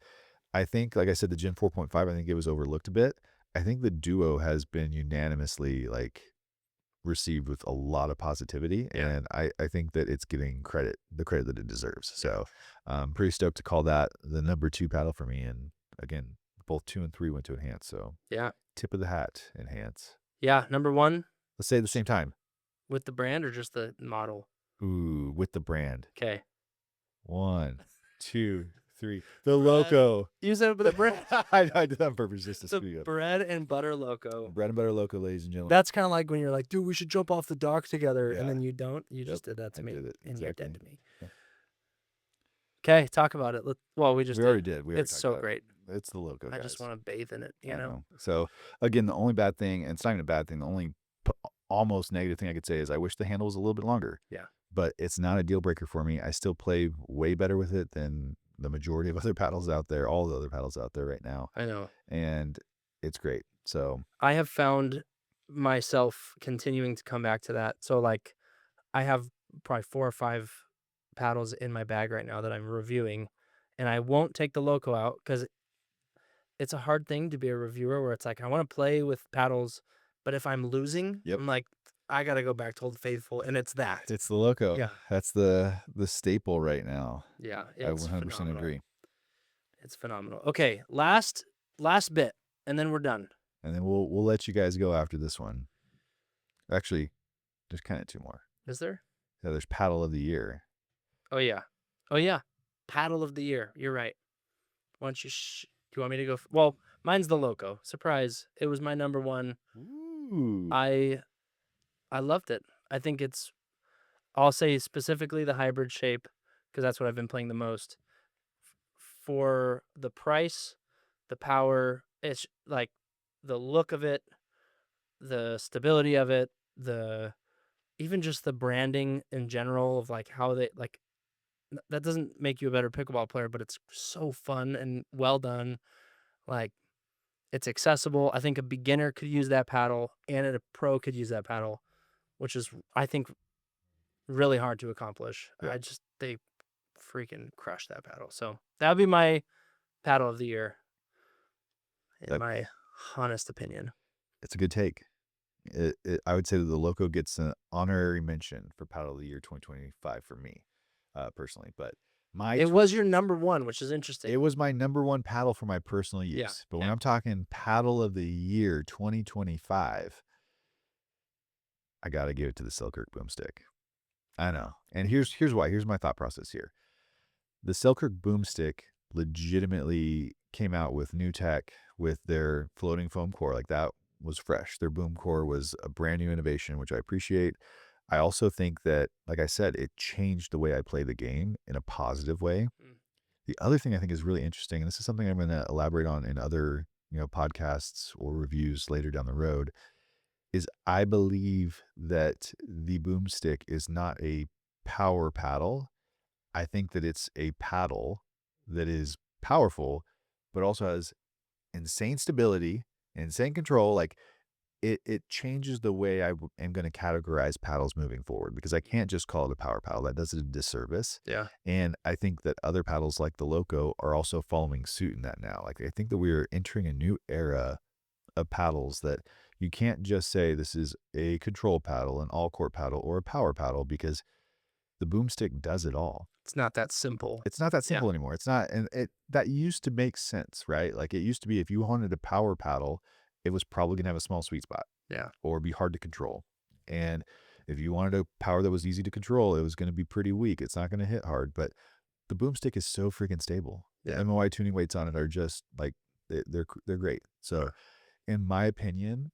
I think, like I said, the Gen 4.5, I think it was overlooked a bit. I think the Duo has been unanimously like received with a lot of positivity, Yeah. and I think that it's getting the credit that it deserves. So I'm pretty stoked to call that the number 2 paddle for me. And again, both 2 and 3 went to Enhance. So Yeah. tip of the hat, Enhance. Yeah. Number one Let's say it at the same time. with the brand or just the model? Ooh, with the brand. Okay. 1, 2, 3. The Bread. Loco. You said the bread. I did that on purpose just to The screw you up. Bread and Butter Loco. Bread and Butter Loco, ladies and gentlemen. That's kind of like when you're like, dude, we should jump off the dock together, and Yeah. then you don't. You Yep, just did that to I me, did it. and you're dead Exactly. to me. Yeah. Okay, talk about it. Well, we just We already did. did. We already It's talked so about great. it. It's the Loco, I guys. just want to bathe in it. You I know. know. So again, the only bad thing, and it's not even a bad thing, the only almost negative thing I could say is I wish the handle was a little bit longer. Yeah. But it's not a deal breaker for me. I still play way better with it than the majority of other paddles out there, all the other paddles out there right now. I know. And it's great. So I have found myself continuing to come back to that. So like, I have probably 4 or 5 paddles in my bag right now that I'm reviewing, and I won't take the Loco out because it's a hard thing to be a reviewer where it's like I want to play with paddles, but if I'm losing, yep, I'm like I gotta go back to Old Faithful, and it's that. it's the Loco. Yeah. That's the staple right now. Yeah, I it's 100% phenomenal. agree. It's phenomenal. Okay, last bit, and then we're done. And then we'll let you guys go after this one. Actually, there's kind of 2 more. Is there? Yeah, there's paddle of the year. Oh yeah, oh yeah, paddle of the year. You're right. Why don't you? Do you want me to go? Well, mine's the Loco. Surprise! It was my number one. Ooh. I loved it. I think it's. I'll say specifically the hybrid shape because that's what I've been playing the most. For the price, the power, it's like the look of it, the stability of it, the even just the branding in general of like how they like that doesn't make you a better pickleball player, but it's so fun and well done. Like it's accessible. I think a beginner could use that paddle and a pro could use that paddle, which is I think really hard to accomplish. Yeah. They freaking crushed that paddle. So that would be my paddle of the year, in That my honest opinion. It's a good take. I would say that the Loco gets an honorary mention for paddle of the year 2025 for me, personally. But It was your number one, which is interesting. it was my number 1 paddle for my personal use. Yeah, But when yeah. I'm talking paddle of the year 2025, I got to give it to the Selkirk Boomstick. I know. And here's why. Here's my thought process here. The Selkirk Boomstick legitimately came out with new tech with their floating foam core. Like that was fresh. Their boom core was a brand new innovation, which I appreciate. I also think that, like I said, it changed the way I play the game in a positive way. Mm. The other thing I think is really interesting, and this is something I'm going to elaborate on in other, podcasts or reviews later down the road, is I believe that the boomstick is not a power paddle. I think that it's a paddle that is powerful, but also has insane stability, insane control. Like it changes the way am going to categorize paddles moving forward because I can't just call it a power paddle. That does it a disservice. Yeah. And I think that other paddles like the Loco are also following suit in that now. Like I think that we are entering a new era of paddles that you can't just say this is a control paddle, an all court paddle, or a power paddle because the boomstick does it all. It's not that simple. It's not that Yeah. simple anymore. It's not, and that used to make sense, right? Like it used to be if you wanted a power paddle, it was probably gonna have a small sweet spot. Yeah. Or be hard to control. And if you wanted a power that was easy to control, it was gonna be pretty weak. It's not gonna hit hard. But the boomstick is so freaking stable. Yeah. The MOI tuning weights on it are just like they're great. So in my opinion,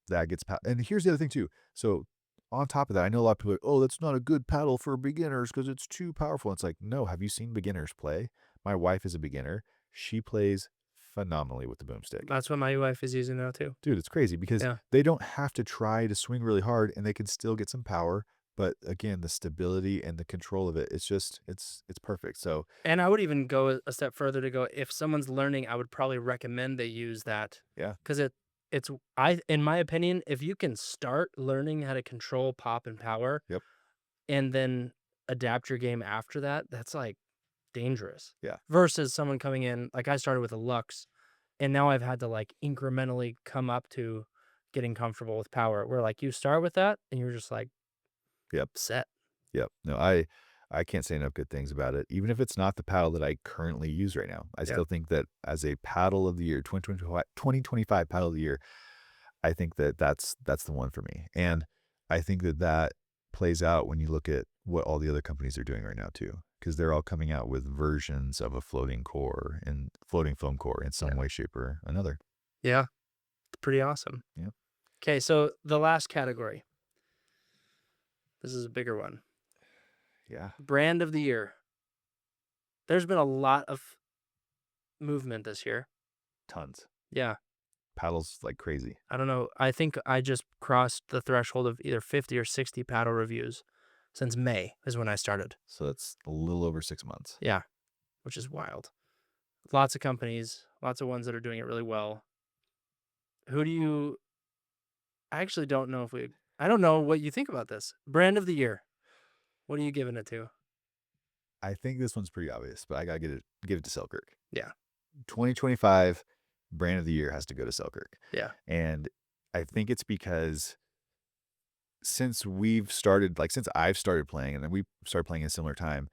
that gets and here's the other thing too. So on top of that, I know a lot of people are like, oh, that's not a good paddle for beginners because it's too powerful. It's like, no, have you seen beginners play? My wife is a beginner. She plays phenomenally with the boomstick. That's what my wife is using now too. Dude, it's crazy because Yeah. they don't have to try to swing really hard and they can still get some power But again, the stability and the control of it, it's just it's perfect. So And I would even go a step further to go, if someone's learning, I would probably recommend they use that yeah, because it's I in my opinion, if you can start learning how to control pop and power yep, and then adapt your game after that, that's like dangerous. yeah, Versus someone coming in, like I started with a Lux and now I've had to like incrementally come up to getting comfortable with power. Where like you start with that and you're just like yep. set. Yep. No, I can't say enough good things about it. Even if it's not the paddle that I currently use right now, I Yeah. still think that as a paddle of the year, 2025 paddle of the year, I think that that's the one for me. And I think that that plays out when you look at what all the other companies are doing right now too, because they're all coming out with versions of a floating core and floating foam core in some Yeah. way, shape, or another. Yeah. It's pretty awesome. Yeah. Okay, so the last category. This is a bigger one. Yeah. Brand of the year. There's been a lot of movement this year. Tons. Yeah. Paddles like crazy. I don't know. I think I just crossed the threshold of either 50 or 60 paddle reviews since May is when I started. So that's a little over 6 months. Yeah, which is wild. Lots of companies, lots of ones that are doing it really well. Who do you I actually don't know if we I don't know what you think about this. Brand of the year. What are you giving it to? I think this one's pretty obvious, but I gotta give it to Selkirk. Yeah. 2025 brand of the year has to go to Selkirk. Yeah. And I think it's because since we've started, like since I've started playing and then we started playing at a similar time,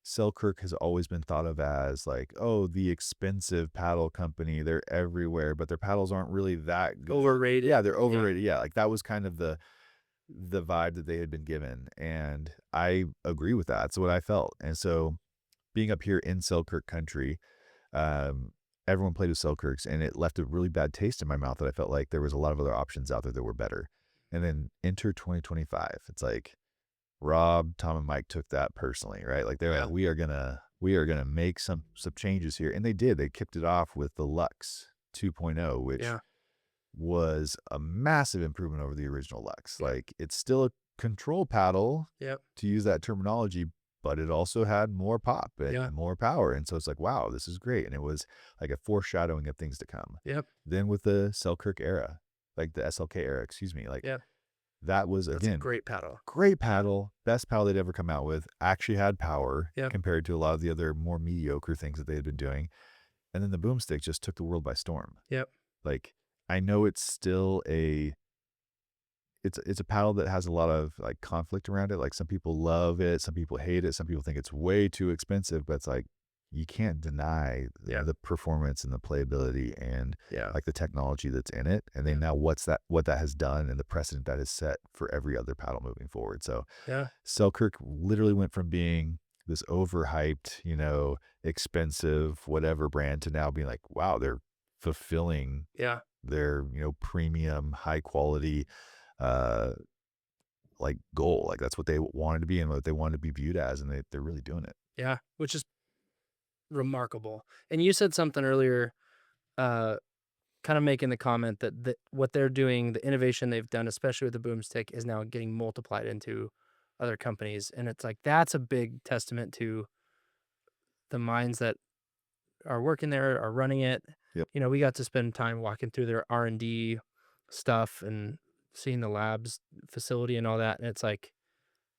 Selkirk has always been thought of as like, oh, the expensive paddle company. They're everywhere, but their paddles aren't really that good. Overrated. Yeah, they're Yeah. overrated. Yeah, like that was kind of the vibe that they had been given. And I agree with that. That's what I felt. And so being up here in Selkirk country, um, everyone played with Selkirks, and it left a really bad taste in my mouth that I felt like there was a lot of other options out there that were better. And then enter 2025. It's like Rob, Tom, and Mike took that personally, right? Like they're Yeah. like, we are gonna make some changes here, and they did. They kicked it off with the Lux 2.0, which Yeah. was a massive improvement over the original Lux. Yeah. Like it's still a control paddle, Yep. to use that terminology, but it also had more pop and Yeah. more power. And so it's like, wow, this is great. And it was like a foreshadowing of things to come. Yep. Then with the Selkirk era, like the SLK era, excuse me, like Yep. that was That's a again great paddle. great Yeah. paddle, best paddle they'd ever come out with. Actually had power Yep. compared to a lot of the other more mediocre things that they had been doing. And then the boomstick just took the world by storm. Yep. Like I know it's still it's a paddle that has a lot of like conflict around it. Like some people love it, some people hate it, some people think it's way too expensive, but it's like you can't deny Yeah. the performance and the playability and Yeah. like the technology that's in it. And then Yeah. now what that has done and the precedent that has set for every other paddle moving forward. So Yeah. Selkirk literally went from being this overhyped, expensive, whatever brand to now being like, wow, they're fulfilling Yeah. their, premium, high quality, uh, like goal. Like that's what they wanted to be and what they wanted to be viewed as. And they're really doing it. Yeah. Which is remarkable. And you said something earlier, uh, kind of making the comment that what they're doing, the innovation they've done, especially with the boomstick, is now getting multiplied into other companies. And it's like that's a big testament to the minds that are working there, are running it. Yep. We got to spend time walking through their R&D stuff and seeing the labs facility and all that. And it's like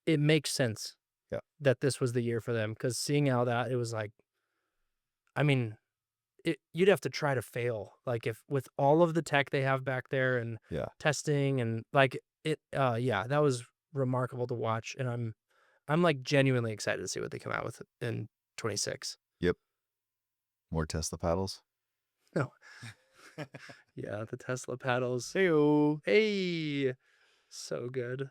it makes sense Yeah. that this was the year for them because seeing how that it was like, I mean, you'd have to try to fail like if with all of the tech they have back there and Yeah. testing and like yeah, that was remarkable to watch and I'm like genuinely excited to see what they come out with in 26. Yep. More Tesla paddles. No. Yeah, the Tesla paddles. Heyo. Hey, so good.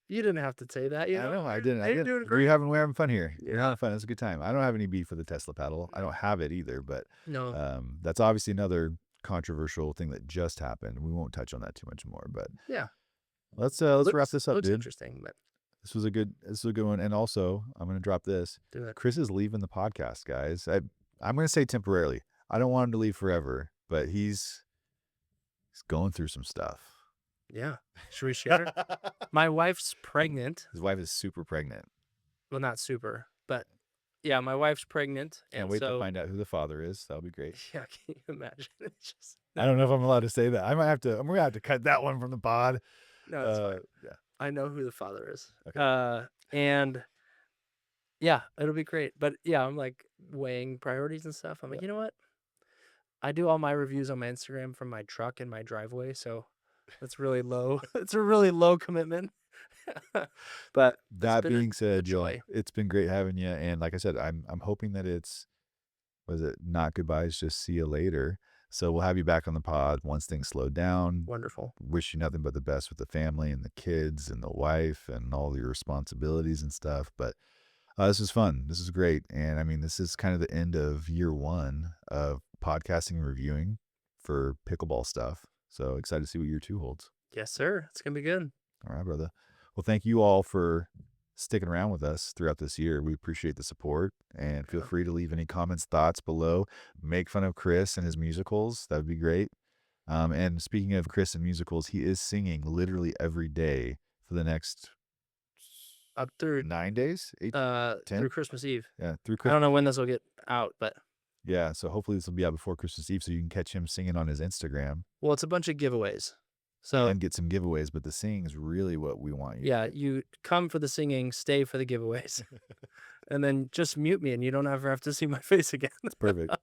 You didn't have to say that, I know. I didn't. I You're didn't. doing We're great. having fun here. We're Yeah. having fun. It's a good time. I don't have any beef with the Tesla paddle. I No. don't have it either, but No. that's obviously another controversial thing that just happened. We won't touch on that too much more, but Yeah. let's wrap this up, Looks dude. interesting, but This was a good one. And also, I'm gonna drop this. do it. Chris is leaving the podcast, guys. I'm gonna say temporarily. I don't want him to leave forever, but he's going through some stuff. Yeah. Should we share? My wife's pregnant. His wife is super pregnant. Well, not super, but yeah, my wife's pregnant, Can't and wait to so find out who the father is. That'll be great. yeah, can you imagine? It's just I don't know if I'm allowed to say that. I might have to. I'm gonna have to cut that one from the pod. no, it's fine. Yeah. I know who the father is. Okay. And yeah, it'll be great. But yeah, I'm like weighing priorities and stuff. I'm like, Yeah. you know what? I do all my reviews on my Instagram from my truck and my driveway, so that's really low. It's a really low commitment. But it's That been being a said, joy. it's been great having you. And like I said, I'm hoping that it's was it not goodbyes, just see you later. So we'll have you back on the pod once things slow down. Wonderful. Wish you nothing but the best with the family and the kids and the wife and all your responsibilities and stuff. But this is fun. This is great. And I mean, this is kind of the end of year one of podcasting and reviewing for pickleball stuff. So excited to see what year two holds. Yes, sir. It's gonna be good. All right, brother. Well, thank you all for sticking around with us throughout this year. We appreciate the support and feel Yeah. free to leave any comments, thoughts below. Make fun of Chris and his musicals. That would be great. And speaking of Chris and musicals, he is singing literally every day for the next Up through 9 days, eight, through 10. Christmas Eve. Yeah, through I Christmas. don't know when this will get out, but Yeah, so hopefully this will be out before Christmas Eve so you can catch him singing on his Instagram well, it's a bunch of giveaways. So and get some giveaways. But the singing is really what we want you. yeah, you come for the singing, stay for the giveaways, and then just mute me, and you don't ever have to see my face again. It's perfect.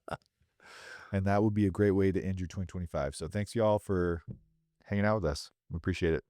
And that would be a great way to end your 2025. So thanks y'all for hanging out with us. We appreciate it.